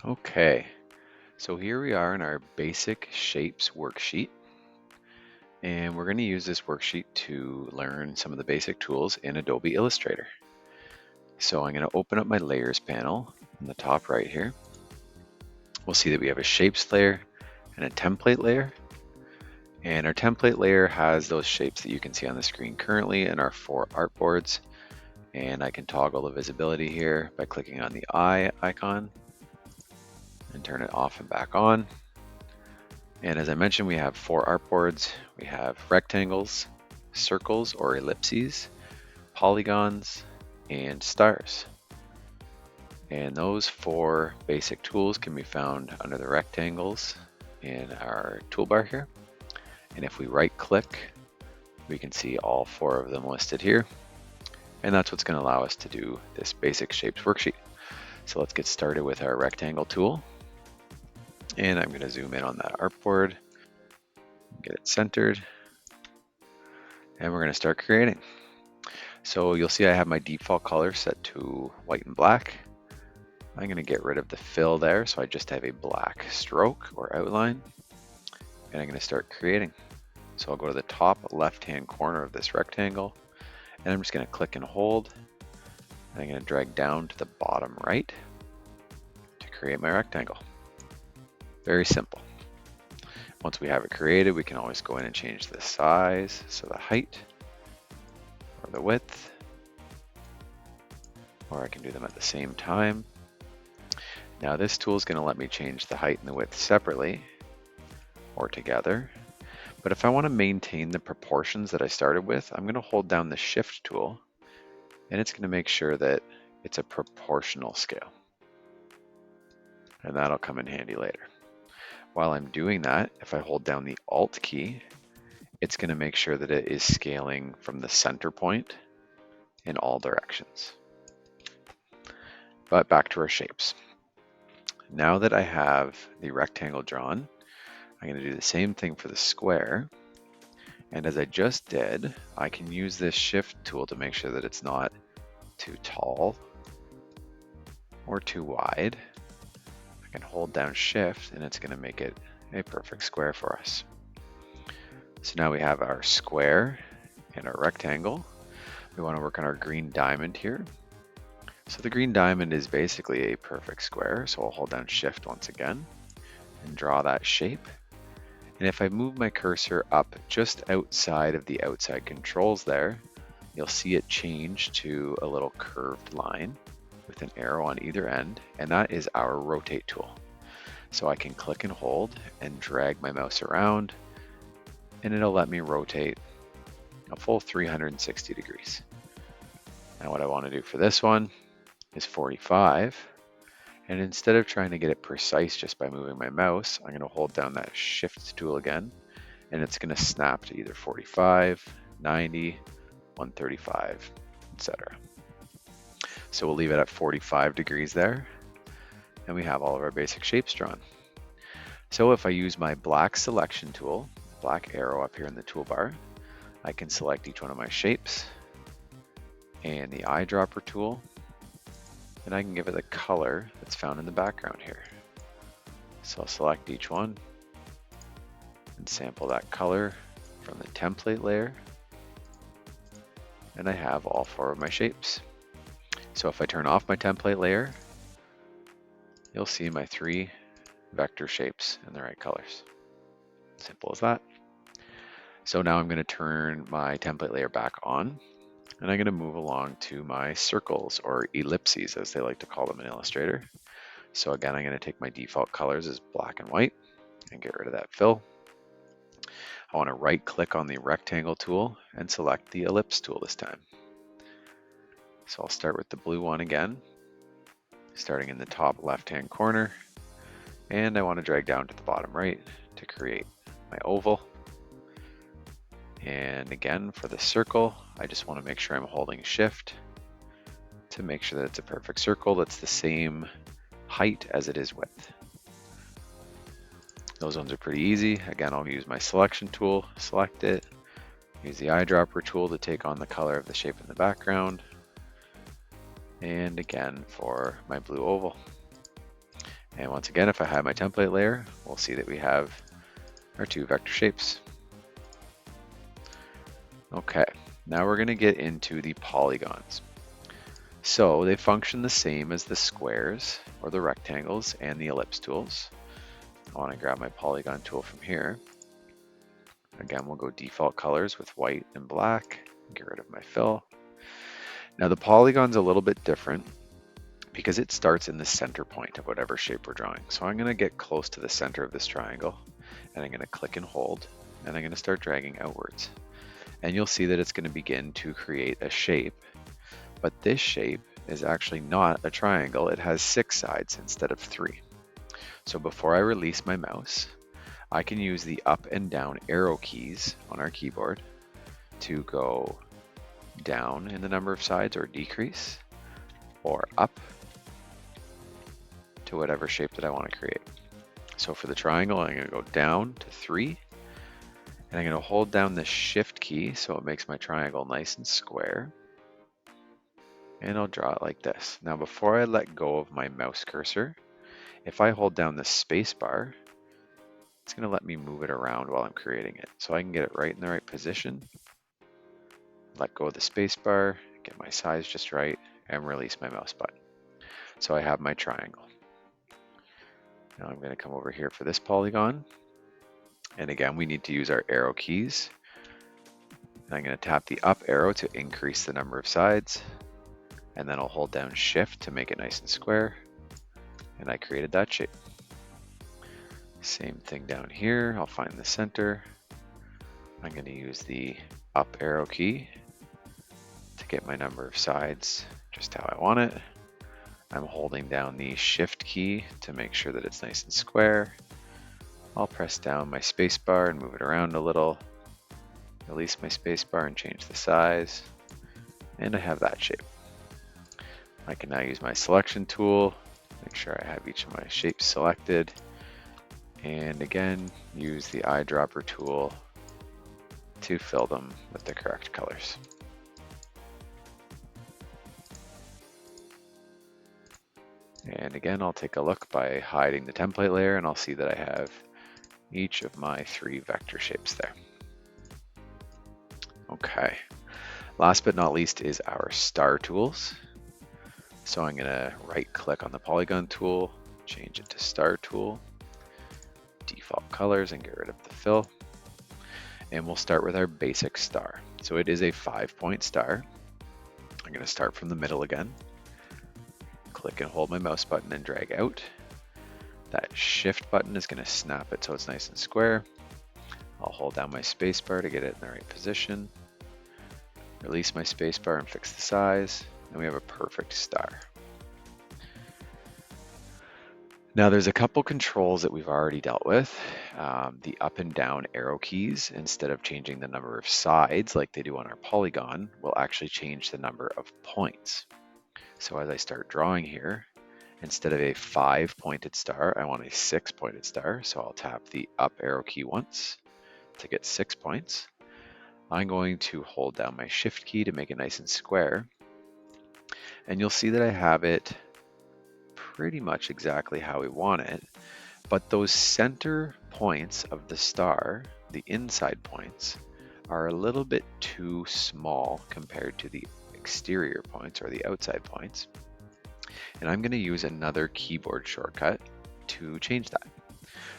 Okay, so here we are in our basic shapes worksheet, and we're going to use this worksheet to learn some of the basic tools in Adobe Illustrator. So I'm going to open up my layers panel on the top right here. We'll see that we have a shapes layer and a template layer, and our template layer has those shapes that you can see on the screen currently in our 4 artboards. And I can toggle the visibility here by clicking on the eye icon and turn it off and back on. And as I mentioned, we have 4 artboards. We have rectangles, circles or ellipses, polygons, and stars. And those 4 basic tools can be found under the rectangles in our toolbar here. And if we right click, we can see all 4 of them listed here. And that's what's going to allow us to do this basic shapes worksheet. So let's get started with our rectangle tool. And I'm going to zoom in on that artboard, get it centered, and we're going to start creating. So you'll see I have my default color set to white and black. I'm going to get rid of the fill there, so I just have a black stroke or outline, and I'm going to start creating. So I'll go to the top left-hand corner of this rectangle, and I'm just going to click and hold, and I'm going to drag down to the bottom right to create my rectangle. Very simple. Once we have it created, we can always go in and change the size, so the height or the width, or I can do them at the same time. Now this tool is going to let me change the height and the width separately or together. But if I want to maintain the proportions that I started with, I'm going to hold down the Shift tool, and it's going to make sure that it's a proportional scale. And that'll come in handy later. While I'm doing that, if I hold down the Alt key, it's going to make sure that it is scaling from the center point in all directions. But back to our shapes. Now that I have the rectangle drawn, I'm going to do the same thing for the square. And as I just did, I can use this Shift tool to make sure that it's not too tall or too wide. I can hold down Shift and it's going to make it a perfect square for us. So now we have our square and our rectangle. We want to work on our green diamond here. So the green diamond is basically a perfect square. So I'll hold down Shift once again and draw that shape. And if I move my cursor up just outside of the outside controls there, you'll see it change to a little curved line with an arrow on either end, and that is our rotate tool. So I can click and hold and drag my mouse around, and it'll let me rotate a full 360 degrees. Now what I want to do for this one is 45, and instead of trying to get it precise just by moving my mouse, I'm going to hold down that Shift tool again, and it's going to snap to either 45, 90, 135, etc. So we'll leave it at 45 degrees there, and we have all of our basic shapes drawn. So if I use my black selection tool, black arrow up here in the toolbar, I can select each one of my shapes and the eyedropper tool, and I can give it the color that's found in the background here. So I'll select each one and sample that color from the template layer, and I have all 4 of my shapes. So if I turn off my template layer, you'll see my 3 vector shapes in the right colors. Simple as that. So now I'm going to turn my template layer back on, and I'm going to move along to my circles or ellipses, as they like to call them in Illustrator. So again, I'm going to take my default colors as black and white and get rid of that fill. I want to right click on the rectangle tool and select the ellipse tool this time. So I'll start with the blue one again, starting in the top left-hand corner, and I want to drag down to the bottom right to create my oval. And again, for the circle, I just want to make sure I'm holding Shift to make sure that it's a perfect circle that's the same height as it is width. Those ones are pretty easy. Again, I'll use my selection tool, select it, use the eyedropper tool to take on the color of the shape in the background, and again for my blue oval. And once again, if I have my template layer, we'll see that we have our two vector shapes. Okay, now we're going to get into the polygons. So they function the same as the squares or the rectangles and the ellipse tools. I want to grab my polygon tool from here. Again, we'll go default colors with white and black, get rid of my fill. Now the polygon's a little bit different because it starts in the center point of whatever shape we're drawing. So I'm going to get close to the center of this triangle, and I'm going to click and hold, and I'm going to start dragging outwards. And you'll see that it's going to begin to create a shape, but this shape is actually not a triangle. It has 6 sides instead of 3. So before I release my mouse, I can use the up and down arrow keys on our keyboard to go down in the number of sides or decrease, or up to whatever shape that I want to create. So for the triangle, I'm going to go down to 3, and I'm going to hold down the shift key so it makes my triangle nice and square. And I'll draw it like this. Now before I let go of my mouse cursor, if I hold down the space bar, it's going to let me move it around while I'm creating it. So I can get it right in the right position, let go of the space bar, get my size just right, and release my mouse button. So I have my triangle. Now I'm going to come over here for this polygon. And again, we need to use our arrow keys. And I'm going to tap the up arrow to increase the number of sides. And then I'll hold down shift to make it nice and square. And I created that shape. Same thing down here. I'll find the center. I'm going to use the up arrow key to get my number of sides just how I want it. I'm holding down the shift key to make sure that it's nice and square. I'll press down my space bar and move it around a little. Release my space bar and change the size. And I have that shape. I can now use my selection tool, make sure I have each of my shapes selected. And again, use the eyedropper tool to fill them with the correct colors. And again, I'll take a look by hiding the template layer, and I'll see that I have each of my 3 vector shapes there. Okay, last but not least is our star tools. So I'm going to right click on the polygon tool, change it to star tool, default colors, and get rid of the fill. And we'll start with our basic star. So it is a 5-point star. I'm going to start from the middle again. Click and hold my mouse button and drag out. That shift button is going to snap it so it's nice and square. I'll hold down my space bar to get it in the right position. Release my space bar and fix the size. And we have a perfect star. Now there's a couple controls that we've already dealt with. The up and down arrow keys, instead of changing the number of sides like they do on our polygon, will actually change the number of points. So as I start drawing here, instead of a 5-pointed star, I want a 6-pointed star. So I'll tap the up arrow key once to get 6 points. I'm going to hold down my shift key to make it nice and square. And you'll see that I have it pretty much exactly how we want it, but those center points of the star, the inside points, are a little bit too small compared to the exterior points or the outside points. And I'm going to use another keyboard shortcut to change that.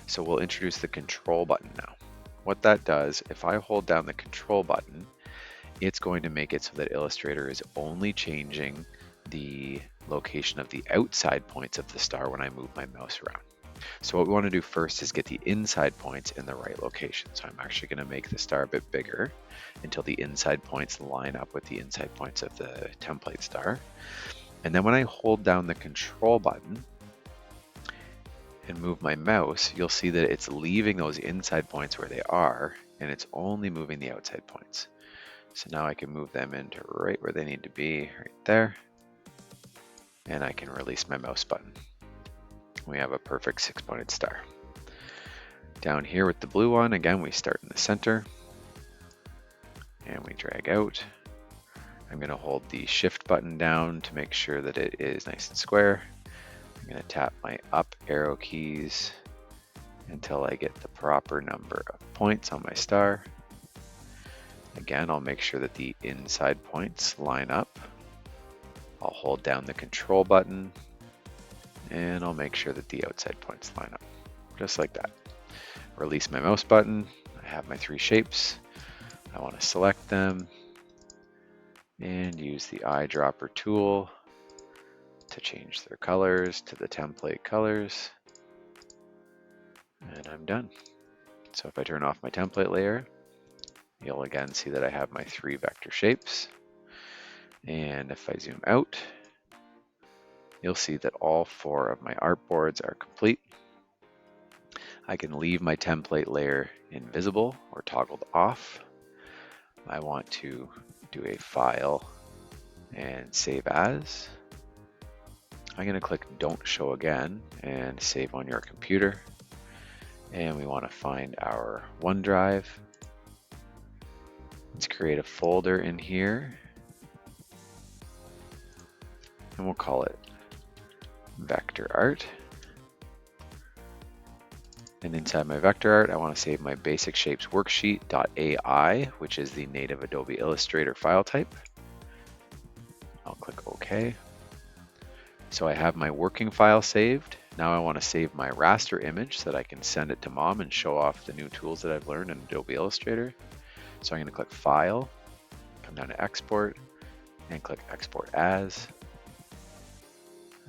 So we'll introduce the control button now. What that does, if I hold down the control button, it's going to make it so that Illustrator is only changing the location of the outside points of the star when I move my mouse around. So what we want to do first is get the inside points in the right location. So I'm actually going to make the star a bit bigger until the inside points line up with the inside points of the template star. And then when I hold down the control button and move my mouse, you'll see that it's leaving those inside points where they are, and it's only moving the outside points. So now I can move them into right where they need to be, right there. And I can release my mouse button. We have a perfect 6-pointed star. Down here with the blue one, again, we start in the center and we drag out. I'm going to hold the shift button down to make sure that it is nice and square. I'm going to tap my up arrow keys until I get the proper number of points on my star. Again, I'll make sure that the inside points line up. I'll hold down the control button and I'll make sure that the outside points line up, just like that. Release my mouse button. I have my three shapes. I want to select them and use the eyedropper tool to change their colors to the template colors. And I'm done. So if I turn off my template layer, you'll again see that I have my three vector shapes. And if I zoom out, you'll see that all four of my artboards are complete. I can leave my template layer invisible or toggled off. I want to do a file and save as. I'm going to click don't show again and save on your computer. And we want to find our OneDrive. Let's create a folder in here. And we'll call it Vector Art. And inside my vector art, I want to save my basic shapes worksheet.ai, which is the native Adobe Illustrator file type. I'll click OK. So I have my working file saved. Now I want to save my raster image so that I can send it to mom and show off the new tools that I've learned in Adobe Illustrator. So I'm going to click File, come down to Export, and click Export As.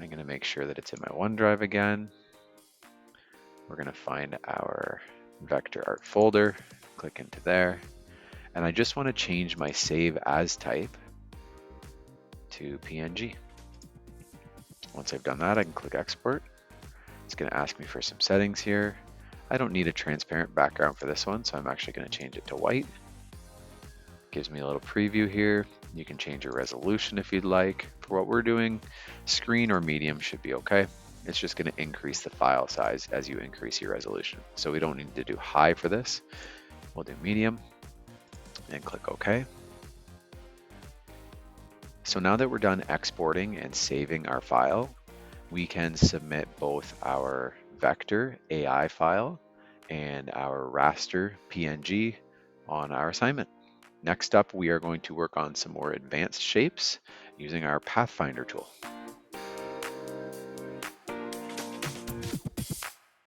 I'm going to make sure that it's in my OneDrive again. We're going to find our vector art folder, click into there, and I just want to change my save as type to PNG. Once I've done that, I can click export. It's going to ask me for some settings here. I don't need a transparent background for this one, so I'm actually going to change it to white. Gives me a little preview here. You can change your resolution if you'd like. For what we're doing, screen or medium should be okay. It's just going to increase the file size as you increase your resolution. So we don't need to do high for this. We'll do medium and click OK. So now that we're done exporting and saving our file, we can submit both our vector AI file and our raster PNG on our assignment. Next up, we are going to work on some more advanced shapes using our Pathfinder tool.